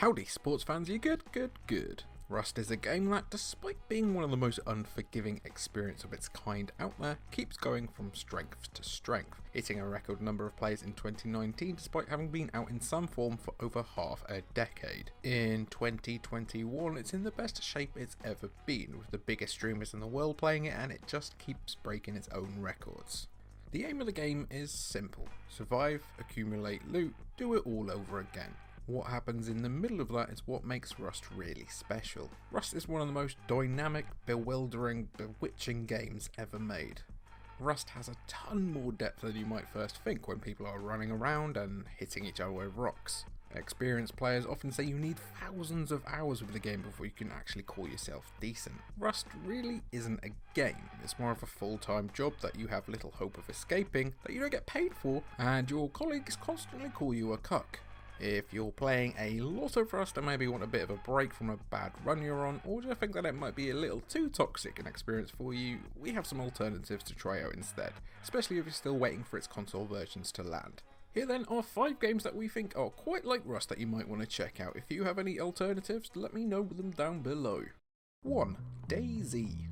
Howdy sports fans, you good. Rust is a game that, despite being one of the most unforgiving experience of its kind out there, keeps going from strength to strength, hitting a record number of players in 2019 despite having been out in some form for over half a decade. In 2021 it's in the best shape it's ever been, with the biggest streamers in the world playing it, and it just keeps breaking its own records. The aim of the game is simple: survive, accumulate loot, do it all over again. What happens in the middle of that is what makes Rust really special. Rust is one of the most dynamic, bewildering, bewitching games ever made. Rust has a ton more depth than you might first think when people are running around and hitting each other with rocks. Experienced players often say you need thousands of hours with the game before you can actually call yourself decent. Rust really isn't a game, it's more of a full-time job that you have little hope of escaping, that you don't get paid for, and your colleagues constantly call you a cuck. If you're playing a lot of Rust and maybe want a bit of a break from a bad run you're on, or just think that it might be a little too toxic an experience for you, we have some alternatives to try out instead, especially if you're still waiting for its console versions to land. Here then are 5 games that we think are quite like Rust that you might want to check out. If you have any alternatives, let me know them down below. 1. DayZ.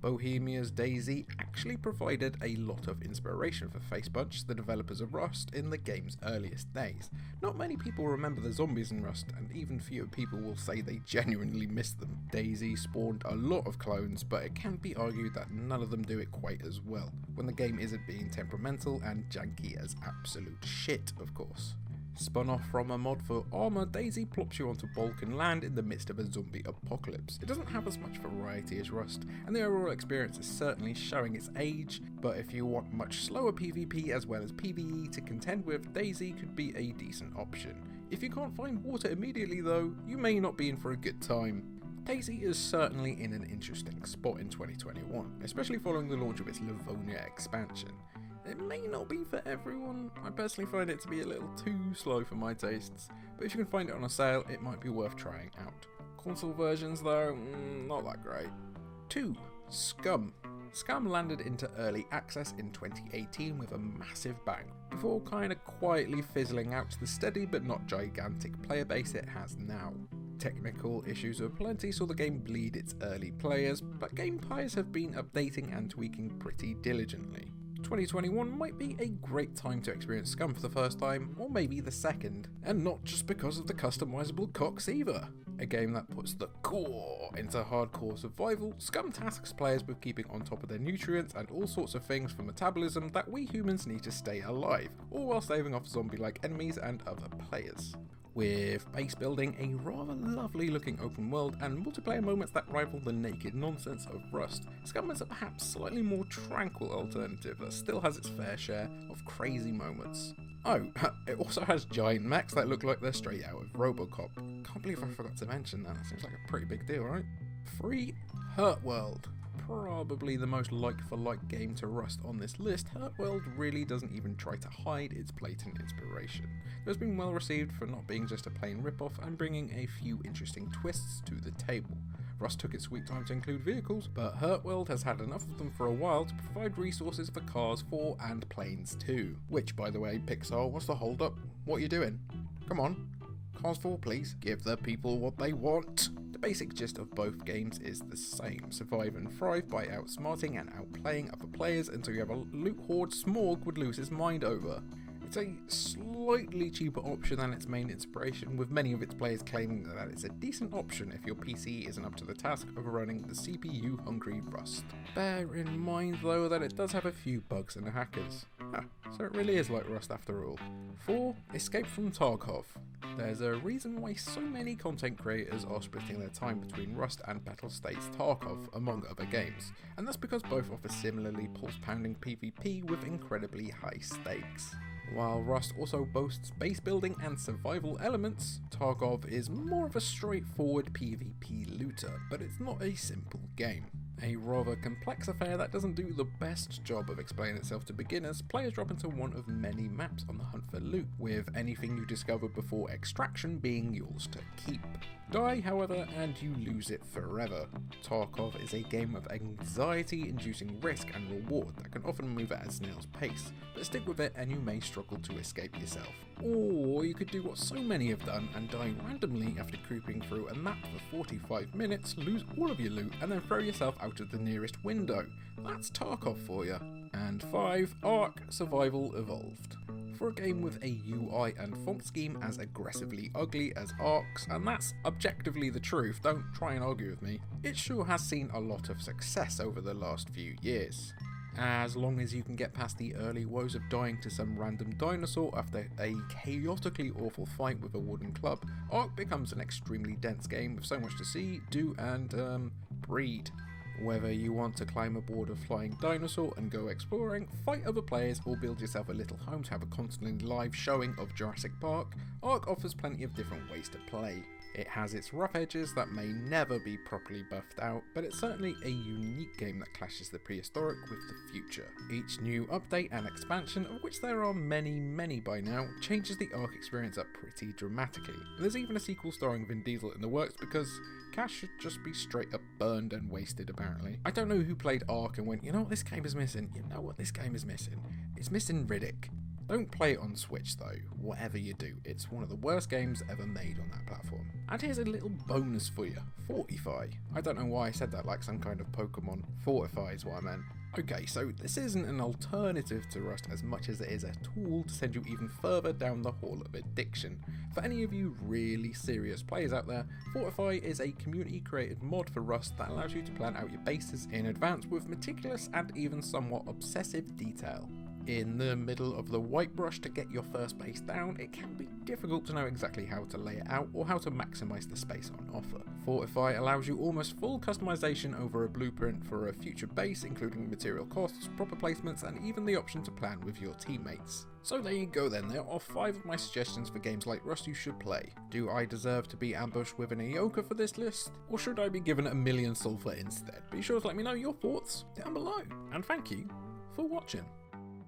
Bohemia's DayZ actually provided a lot of inspiration for Facebunch, the developers of Rust, in the game's earliest days. Not many people remember the zombies in Rust, and even fewer people will say they genuinely miss them. DayZ spawned a lot of clones, but it can be argued that none of them do it quite as well, when the game isn't being temperamental and janky as absolute shit, of course. Spun off from a mod for Armour, DayZ plops you onto Balkan land in the midst of a zombie apocalypse. It doesn't have as much variety as Rust, and the overall experience is certainly showing its age, but if you want much slower PvP as well as PvE to contend with, DayZ could be a decent option. If you can't find water immediately though, you may not be in for a good time. DayZ is certainly in an interesting spot in 2021, especially following the launch of its Livonia expansion. It may not be for everyone. I personally find it to be a little too slow for my tastes, but if you can find it on a sale, it might be worth trying out. Console versions though, not that great. 2. Scum. Scum landed into early access in 2018 with a massive bang, before kinda quietly fizzling out to the steady but not gigantic player base it has now. Technical issues aplenty saw the game bleed its early players, but game players have been updating and tweaking pretty diligently. 2021 might be a great time to experience Scum for the first time, or maybe the second, and not just because of the customizable cocks either. A game that puts the core into hardcore survival, Scum tasks players with keeping on top of their nutrients and all sorts of things for metabolism that we humans need to stay alive, all while staving off zombie-like enemies and other players. With base building, a rather lovely looking open world, and multiplayer moments that rival the naked nonsense of Rust, Scum is a perhaps slightly more tranquil alternative that still has its fair share of crazy moments. Oh, it also has giant mechs that look like they're straight out of Robocop. Can't believe I forgot to mention that, seems like a pretty big deal, right? 3. Hurtworld. Probably the most like-for-like game to Rust on this list, Hurtworld really doesn't even try to hide its blatant inspiration. It has been well received for not being just a plain rip-off and bringing a few interesting twists to the table. Rust took its sweet time to include vehicles, but Hurtworld has had enough of them for a while to provide resources for cars 4 and planes too. Which, by the way, Pixar, what's the hold up? What are you doing? Come on. Cars 4 please, give the people what they want. The basic gist of both games is the same: survive and thrive by outsmarting and outplaying other players until you have a loot horde Smorg would lose his mind over. It's a slightly cheaper option than its main inspiration, with many of its players claiming that it's a decent option if your PC isn't up to the task of running the CPU-hungry Rust. Bear in mind though that it does have a few bugs and hackers. So it really is like Rust after all. 4. Escape from Tarkov. There's a reason why so many content creators are splitting their time between Rust and Battlestate's Tarkov, among other games, and that's because both offer similarly pulse-pounding PvP with incredibly high stakes. While Rust also boasts base building and survival elements, Tarkov is more of a straightforward PvP looter, but it's not a simple game. A rather complex affair that doesn't do the best job of explaining itself to beginners, players drop into one of many maps on the hunt for loot, with anything you discover before extraction being yours to keep. Die, however, and you lose it forever. Tarkov is a game of anxiety-inducing risk and reward that can often move at a snail's pace, but stick with it and you may struggle to escape yourself. Or you could do what so many have done and die randomly after creeping through a map for 45 minutes, lose all of your loot, and then throw yourself out of the nearest window. That's Tarkov for you. And 5. Ark Survival Evolved. For a game with a UI and font scheme as aggressively ugly as Ark's, and that's objectively the truth, don't try and argue with me, it sure has seen a lot of success over the last few years. As long as you can get past the early woes of dying to some random dinosaur after a chaotically awful fight with a wooden club, Ark becomes an extremely dense game with so much to see, do and breed. Whether you want to climb aboard a flying dinosaur and go exploring, fight other players, or build yourself a little home to have a constantly live showing of Jurassic Park, Ark offers plenty of different ways to play. It has its rough edges that may never be properly buffed out, but it's certainly a unique game that clashes the prehistoric with the future. Each new update and expansion, of which there are many by now, changes the Ark experience up pretty dramatically. There's even a sequel starring Vin Diesel in the works because cash should just be straight up burned and wasted apparently. I don't know who played Ark and went, you know what this game is missing? You know what this game is missing? It's missing Riddick. Don't play it on Switch though, whatever you do, it's one of the worst games ever made on that platform. And here's a little bonus for you, Fortify. I don't know why I said that like some kind of Pokemon. Fortify is what I meant. Okay, so this isn't an alternative to Rust as much as it is a tool to send you even further down the hall of addiction. For any of you really serious players out there, Fortify is a community created mod for Rust that allows you to plan out your bases in advance with meticulous and even somewhat obsessive detail. In the middle of the white brush to get your first base down, it can be difficult to know exactly how to lay it out or how to maximise the space on offer. Fortify allows you almost full customization over a blueprint for a future base, including material costs, proper placements, and even the option to plan with your teammates. So there you go then, there are 5 of my suggestions for games like Rust you should play. Do I deserve to be ambushed with an Aoka for this list? Or should I be given 1,000,000 sulfur instead? Be sure to let me know your thoughts down below. And thank you for watching.